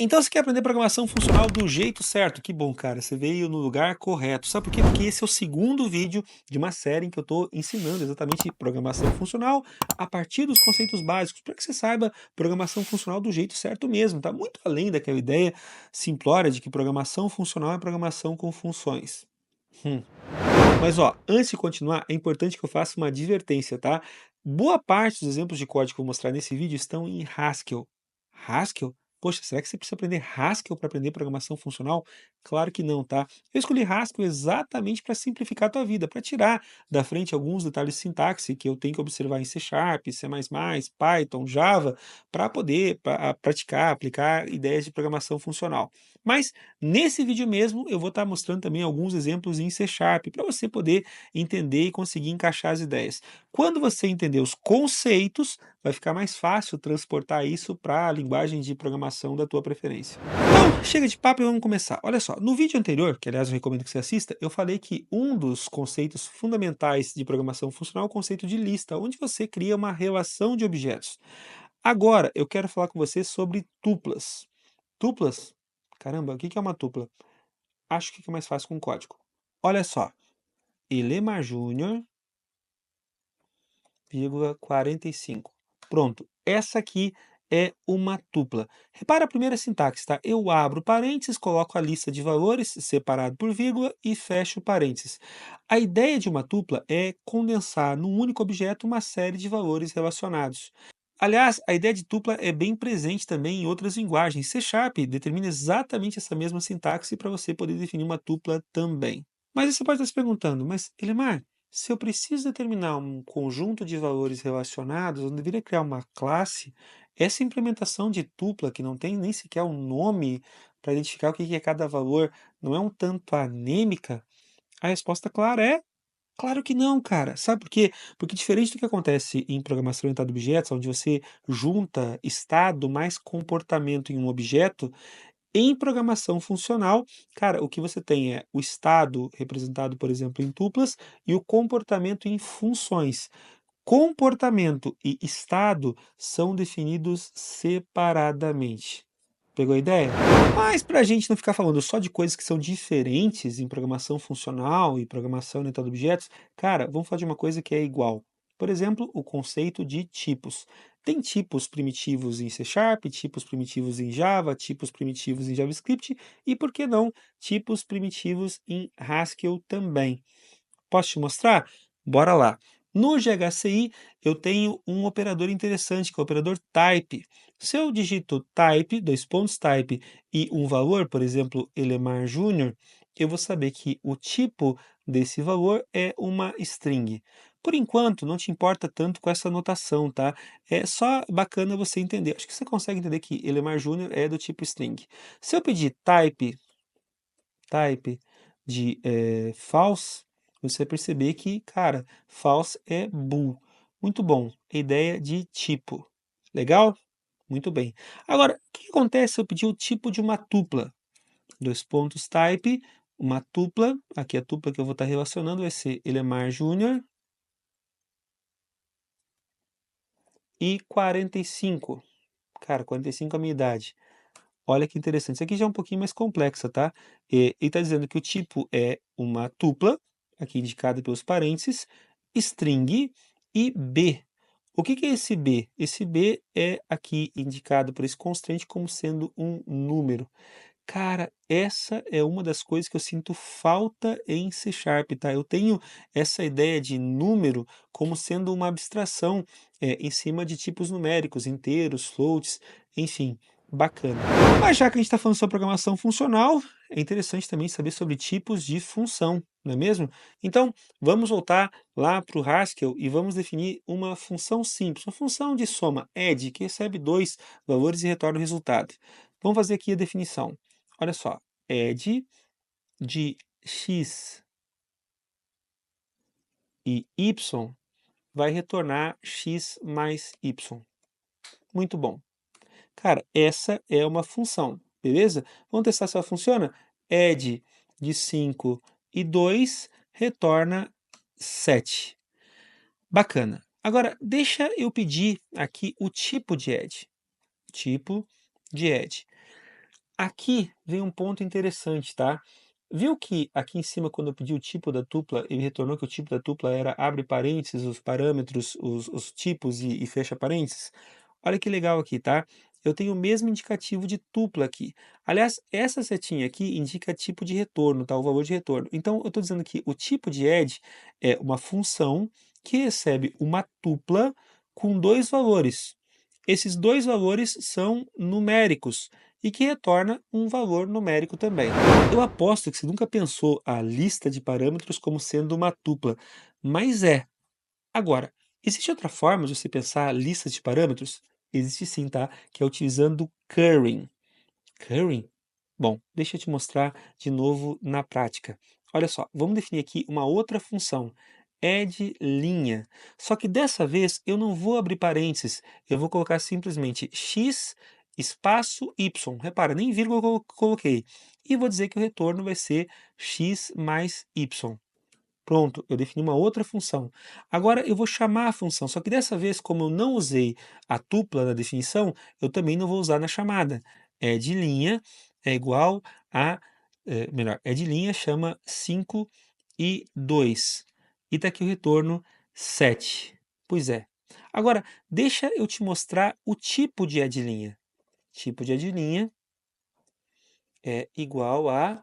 Então você quer aprender programação funcional do jeito certo? Que bom, cara, você veio no lugar correto. Sabe por quê? Porque esse é o segundo vídeo de uma série em que eu estou ensinando exatamente programação funcional a partir dos conceitos básicos, para que você saiba programação funcional do jeito certo mesmo, tá? Muito além daquela ideia simplória de que programação funcional é programação com funções. Hum. Mas ó, antes de continuar, é importante que eu faça uma advertência, tá? Boa parte dos exemplos de código que eu vou mostrar nesse vídeo estão em Haskell. Haskell? Poxa, será que você precisa aprender Haskell para aprender programação funcional? Claro que não, tá? Eu escolhi Haskell exatamente para simplificar a tua vida, para tirar da frente alguns detalhes de sintaxe que eu tenho que observar em C Sharp, C++, Python, Java, para poder praticar, aplicar ideias de programação funcional. Mas nesse vídeo mesmo, eu vou estar mostrando também alguns exemplos em C Sharp, para você poder entender e conseguir encaixar as ideias. Quando você entender os conceitos, vai ficar mais fácil transportar isso para a linguagem de programação da tua preferência. Então, chega de papo e vamos começar. Olha só, no vídeo anterior, que aliás eu recomendo que você assista, eu falei que um dos conceitos fundamentais de programação funcional é o conceito de lista, onde você cria uma relação de objetos. Agora, eu quero falar com você sobre tuplas. Tuplas? Caramba, o que que é uma tupla? Acho que fica mais fácil com código. Olha só, Elemar Júnior, vírgula 45. Pronto, essa aqui é uma tupla. Repara a primeira sintaxe, tá? Eu abro parênteses, coloco a lista de valores separado por vírgula e fecho parênteses. A ideia de uma tupla é condensar num único objeto uma série de valores relacionados. Aliás, a ideia de tupla é bem presente também em outras linguagens. C Sharp determina exatamente essa mesma sintaxe para você poder definir uma tupla também. Mas aí você pode estar se perguntando, mas Elemar, se eu preciso determinar um conjunto de valores relacionados, eu não deveria criar uma classe? Essa implementação de tupla, que não tem nem sequer um nome para identificar o que que é cada valor, não é um tanto anêmica? A resposta clara é claro que não, cara. Sabe por quê? Porque diferente do que acontece em programação orientada a objetos, onde você junta estado mais comportamento em um objeto, em programação funcional, cara, o que você tem é o estado representado, por exemplo, em tuplas e o comportamento em funções. Comportamento e estado são definidos separadamente. Pegou a ideia? Mas para a gente não ficar falando só de coisas que são diferentes em programação funcional e programação orientada a objetos, cara, vamos falar de uma coisa que é igual. Por exemplo, o conceito de tipos. Tem tipos primitivos em C Sharp, tipos primitivos em Java, tipos primitivos em JavaScript e, por que não, tipos primitivos em Haskell também. Posso te mostrar? Bora lá. No GHCI, eu tenho um operador interessante, que é o operador type. Se eu digito type, dois pontos type, e um valor, por exemplo, Elemar Júnior, eu vou saber que o tipo desse valor é uma string. Por enquanto, não te importa tanto com essa notação, tá? É só bacana você entender. Acho que você consegue entender que Elemar Júnior é do tipo string. Se eu pedir type de false, você vai perceber que, cara, false é bool. Muito bom. Ideia de tipo. Legal? Muito bem. Agora, o que acontece se eu pedir o tipo de uma tupla? Dois pontos type, uma tupla. Aqui a tupla que eu vou estar relacionando vai ser Elemar Júnior e 45. Cara, 45 é a minha idade. Olha que interessante. Isso aqui já é um pouquinho mais complexa, tá? Ele está dizendo que o tipo é uma tupla, aqui indicada pelos parênteses, string e B. O que que é esse B? Esse B é aqui indicado por esse constraint como sendo um número. Cara, essa é uma das coisas que eu sinto falta em C Sharp, tá? Eu tenho essa ideia de número como sendo uma abstração em cima de tipos numéricos, inteiros, floats, enfim, bacana. Mas já que a gente está falando sobre programação funcional, é interessante também saber sobre tipos de função, não é mesmo? Então, vamos voltar lá para o Haskell e vamos definir uma função simples, uma função de soma, add, que recebe dois valores e retorna o resultado. Vamos fazer aqui a definição. Olha só, add de x e y vai retornar x mais y. Muito bom. Cara, essa é uma função, beleza? Vamos testar se ela funciona? Add de 5 e 2 retorna 7. Bacana. Agora, deixa eu pedir aqui o tipo de add. Tipo de add. Aqui vem um ponto interessante, tá? Viu que aqui em cima, quando eu pedi o tipo da tupla, ele retornou que o tipo da tupla era abre parênteses, os parâmetros, os tipos e fecha parênteses? Olha que legal aqui, tá? Eu tenho o mesmo indicativo de tupla aqui. Aliás, essa setinha aqui indica tipo de retorno, tá? O valor de retorno. Então, eu estou dizendo que o tipo de add é uma função que recebe uma tupla com dois valores. Esses dois valores são numéricos e que retorna um valor numérico também. Eu aposto que você nunca pensou a lista de parâmetros como sendo uma tupla, mas é. Agora, existe outra forma de você pensar a lista de parâmetros? Existe sim, tá? Que é utilizando currying. Currying? Bom, deixa eu te mostrar de novo na prática. Olha só, vamos definir aqui uma outra função, add linha. Só que dessa vez eu não vou abrir parênteses, eu vou colocar simplesmente x espaço y. Repara, nem vírgula eu coloquei. E vou dizer que o retorno vai ser x mais y. Pronto, eu defini uma outra função. Agora eu vou chamar a função, só que dessa vez, como eu não usei a tupla na definição, eu também não vou usar na chamada. É de linha é igual a, melhor, é de linha chama 5 e 2. E tá aqui o retorno 7. Pois é. Agora, deixa eu te mostrar o tipo de é de linha. Tipo de é de linha é igual a.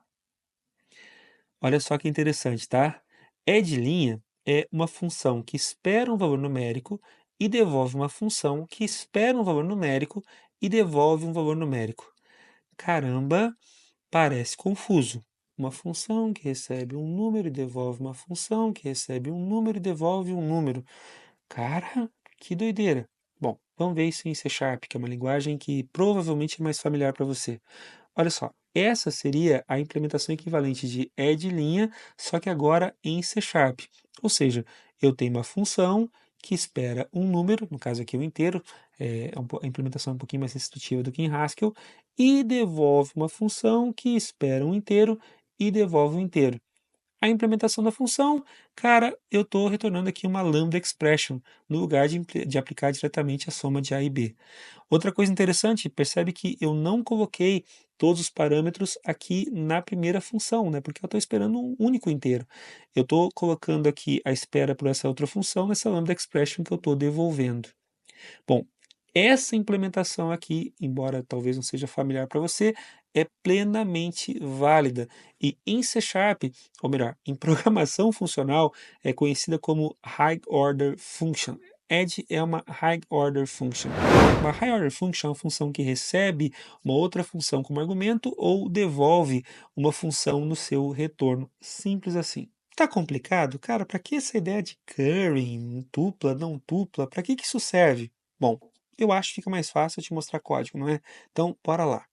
Olha só que interessante, tá? É de linha é uma função que espera um valor numérico e devolve uma função que espera um valor numérico e devolve um valor numérico. Caramba, parece confuso. Uma função que recebe um número e devolve uma função que recebe um número e devolve um número. Cara, que doideira. Bom, vamos ver isso em C Sharp, que é uma linguagem que provavelmente é mais familiar para você. Olha só, essa seria a implementação equivalente de add linha, só que agora em C Sharp. Ou seja, eu tenho uma função que espera um número, no caso aqui o inteiro, a implementação é um pouquinho mais restritiva do que em Haskell, e devolve uma função que espera um inteiro e devolve um inteiro. A implementação da função, cara, eu estou retornando aqui uma lambda expression, no lugar de aplicar diretamente a soma de A e B. Outra coisa interessante, percebe que eu não coloquei todos os parâmetros aqui na primeira função, né? Porque eu estou esperando um único inteiro. Eu estou colocando aqui a espera por essa outra função nessa lambda expression que eu estou devolvendo. Bom, essa implementação aqui, embora talvez não seja familiar para você, é plenamente válida. E em C Sharp, ou melhor, em programação funcional, é conhecida como High Order Function. Add é uma High Order Function. Uma High Order Function é uma função que recebe uma outra função como argumento ou devolve uma função no seu retorno. Simples assim. Tá complicado? Cara, para que essa ideia de currying, tupla, não tupla? Para que isso serve? Bom, eu acho que fica mais fácil eu te mostrar código, não é? Então, bora lá.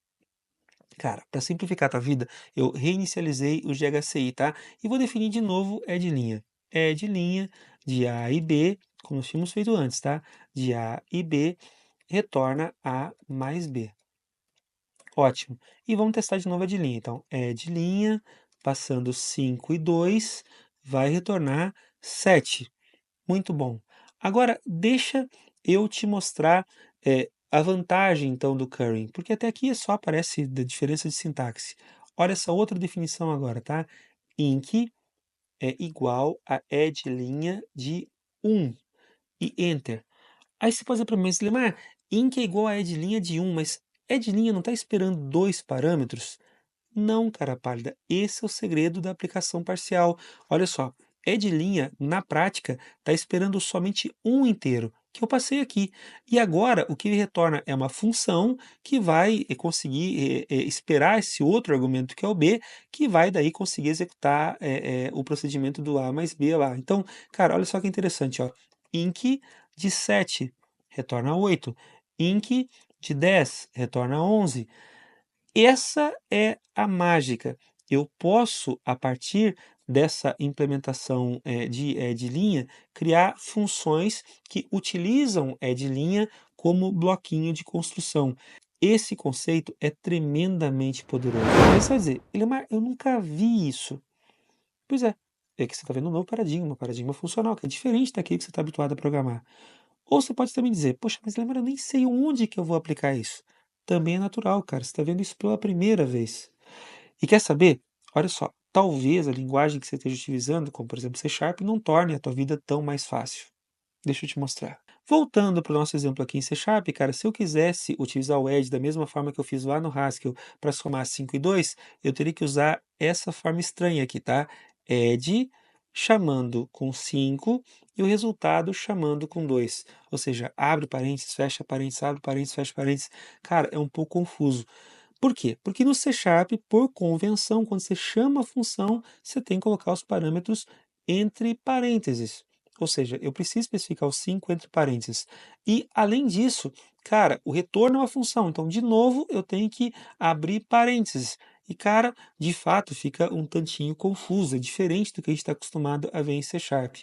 Cara, para simplificar a tua vida, eu reinicializei o GHCI, tá? E vou definir de novo é de linha. É de linha de A e B, como nós tínhamos feito antes, tá? De A e B, retorna A mais B. Ótimo. E vamos testar de novo a de linha. Então, é de linha, passando 5 e 2, vai retornar 7. Muito bom. Agora, deixa eu te mostrar a vantagem, então, do currying, porque até aqui só aparece da diferença de sintaxe. Olha essa outra definição agora, tá? Inc é igual a add linha de 1 e enter. Aí você pode dizer para mim, mas Lemar, inc é igual a add linha de 1, mas add linha não está esperando dois parâmetros? Não, cara pálida, esse é o segredo da aplicação parcial. Olha só, é de linha, na prática, está esperando somente um inteiro, que eu passei aqui. E agora, o que ele retorna é uma função que vai conseguir esperar esse outro argumento, que é o b, que vai daí conseguir executar o procedimento do a mais b lá. Então, cara, olha só que interessante, ó. Inc de 7 retorna 8. Inc de 10 retorna 11. Essa é a mágica. Eu posso, a partir dessa implementação de linha, criar funções que utilizam de linha como bloquinho de construção. Esse conceito é tremendamente poderoso. Aí você vai dizer, Elemar, eu nunca vi isso. Pois é que você está vendo um novo paradigma, um paradigma funcional, que é diferente daquele que você está habituado a programar. Ou você pode também dizer, poxa, mas Elemar, eu nem sei onde que eu vou aplicar isso. também é natural, cara. Você está vendo isso pela primeira vez. E quer saber? Olha só, talvez a linguagem que você esteja utilizando, como por exemplo C Sharp, não torne a tua vida tão mais fácil. Deixa eu te mostrar. Voltando para o nosso exemplo aqui em C Sharp, cara, se eu quisesse utilizar o add da mesma forma que eu fiz lá no Haskell para somar 5 e 2, eu teria que usar essa forma estranha aqui, tá? Add chamando com 5 e o resultado chamando com 2. Ou seja, abre parênteses, fecha parênteses, abre parênteses, fecha parênteses. Cara, é um pouco confuso. Por quê? Porque no C Sharp, por convenção, quando você chama a função, você tem que colocar os parâmetros entre parênteses. Ou seja, eu preciso especificar os 5 entre parênteses. E, além disso, cara, o retorno é uma função. Então, de novo, eu tenho que abrir parênteses. E, cara, de fato, fica um tantinho confuso. É diferente do que a gente está acostumado a ver em C Sharp.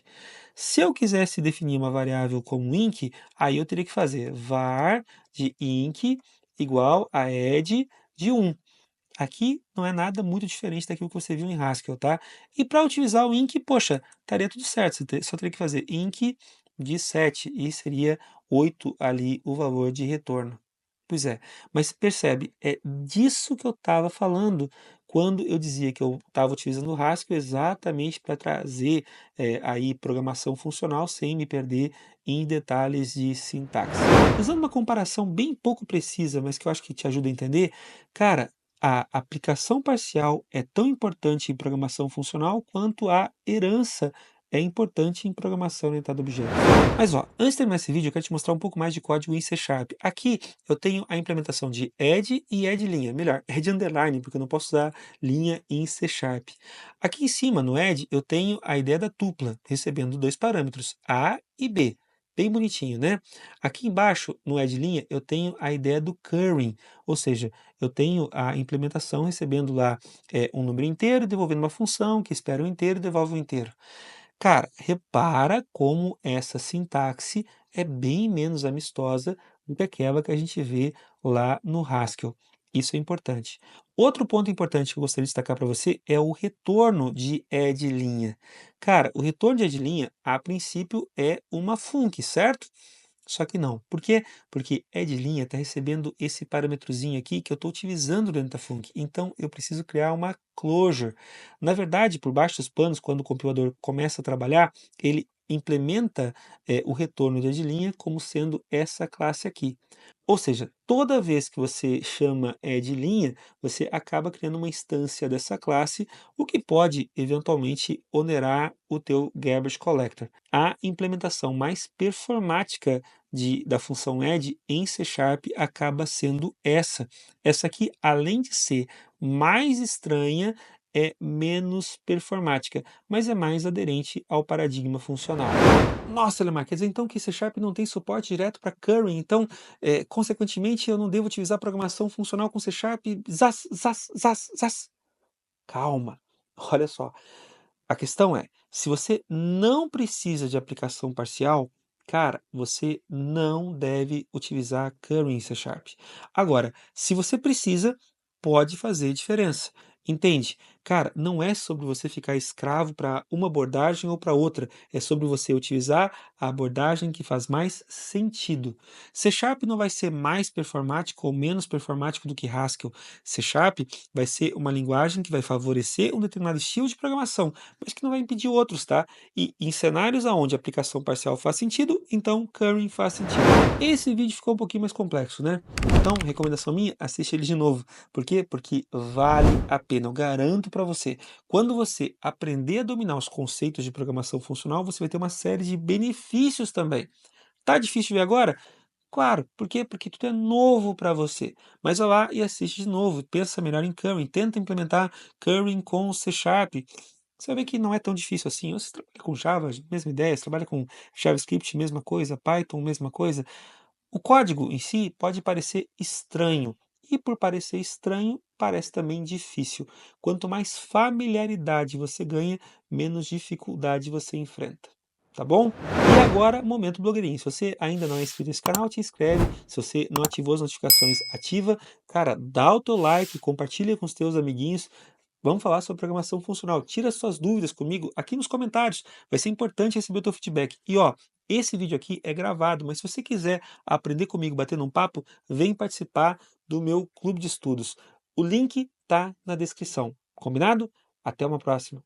Se eu quisesse definir uma variável como inc, aí eu teria que fazer var de inc igual a add de 1. Aqui não é nada muito diferente daquilo que você viu em Haskell, tá? E para utilizar o inc, poxa, estaria tudo certo. Você só teria que fazer inc de 7 e seria 8 ali o valor de retorno. Pois é, mas percebe, é disso que eu estava falando quando eu dizia que eu estava utilizando o Haskell exatamente para trazer aí programação funcional sem me perder em detalhes de sintaxe. Usando uma comparação bem pouco precisa, mas que eu acho que te ajuda a entender, cara, a aplicação parcial é tão importante em programação funcional quanto a herança é importante em programação orientada a objetos. Mas ó, antes de terminar esse vídeo, eu quero te mostrar um pouco mais de código em C Sharp. Aqui eu tenho a implementação de add e add linha. Melhor, add underline, porque eu não posso usar linha em C Sharp. Aqui em cima, no add, eu tenho a ideia da tupla, recebendo dois parâmetros, A e B. Bem bonitinho, né? Aqui embaixo, no add linha, eu tenho a ideia do currying, ou seja, eu tenho a implementação recebendo lá um número inteiro, devolvendo uma função que espera o inteiro e devolve o inteiro. Cara, repara como essa sintaxe é bem menos amistosa do que aquela que a gente vê lá no Haskell. Isso é importante. Outro ponto importante que eu gostaria de destacar para você é o retorno de add linha. Cara, o retorno de add linha, a princípio, é uma func, certo? Só que não. Por quê? Porque add linha está recebendo esse parâmetrozinho aqui que eu estou utilizando dentro da func. Então, eu preciso criar uma closure. Na verdade, por baixo dos panos, quando o compilador começa a trabalhar, ele implementa o retorno de add linha como sendo essa classe aqui. Ou seja, toda vez que você chama add linha, você acaba criando uma instância dessa classe, o que pode eventualmente onerar o teu garbage collector. A implementação mais performática da função add em C Sharp acaba sendo essa. Essa aqui, além de ser mais estranha, é menos performática, mas é mais aderente ao paradigma funcional. Nossa, Lemar, quer dizer então que C Sharp não tem suporte direto para currying, então, consequentemente, eu não devo utilizar programação funcional com C Sharp? Zaz, zaz, zaz, zaz. Calma, olha só. A questão é, se você não precisa de aplicação parcial, cara, você não deve utilizar currying em C Sharp. Agora, se você precisa, pode fazer diferença. Entende? Cara, não é sobre você ficar escravo para uma abordagem ou para outra, é sobre você utilizar a abordagem que faz mais sentido. C Sharp não vai ser mais performático ou menos performático do que Haskell. C Sharp vai ser uma linguagem que vai favorecer um determinado estilo de programação, mas que não vai impedir outros, tá? E em cenários onde a aplicação parcial faz sentido, então currying faz sentido. Esse vídeo ficou um pouquinho mais complexo, né? Então, recomendação minha, assiste ele de novo. Por quê? Porque vale a pena. Eu garanto para você, quando você aprender a dominar os conceitos de programação funcional, você vai ter uma série de benefícios também. Tá difícil de ver agora? Claro, por quê? Porque tudo é novo para você. Mas vai lá e assiste de novo, pensa melhor em currying, tenta implementar currying com C Sharp. Você vai ver que não é tão difícil assim. Ou você trabalha com Java, mesma ideia, você trabalha com JavaScript, mesma coisa, Python, mesma coisa. O código em si pode parecer estranho, e por parecer estranho, parece também difícil. Quanto mais familiaridade você ganha, menos dificuldade você enfrenta. Tá bom? E agora, momento blogueirinho. Se você ainda não é inscrito nesse canal, te inscreve. Se você não ativou as notificações, ativa. Cara, dá o teu like, compartilha com os teus amiguinhos. Vamos falar sobre programação funcional. Tira suas dúvidas comigo aqui nos comentários. Vai ser importante receber o teu feedback. E ó, Esse vídeo aqui é gravado, mas se você quiser aprender comigo, batendo um papo, vem participar do meu clube de estudos. O link tá na descrição. Combinado? Até uma próxima.